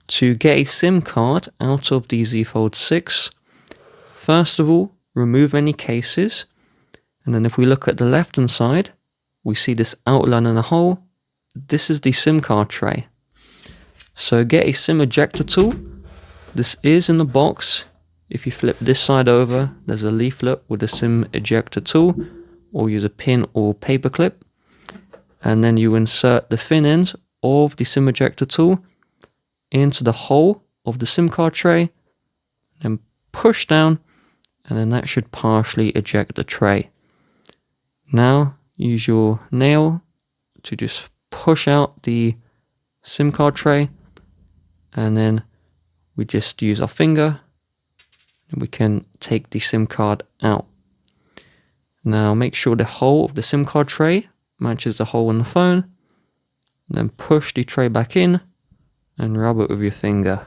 To get a SIM card out of the Z Fold 6, first of all, remove any cases, and then if we look at the left hand side, we see this outline in a hole. This is the SIM card tray. So get a SIM ejector tool. This is in the box. If you flip this side over, there's a leaflet with a SIM ejector tool, or use a pin or paper clip. And then you insert the thin end of the SIM ejector tool into the hole of the SIM card tray, and push down, and then that should partially eject the tray. Now use your nail to just push out the SIM card tray, and then we just use our finger and we can take the SIM card out. Now make sure the hole of the SIM card tray matches the hole in the phone, and then push the tray back in and rub it with your finger.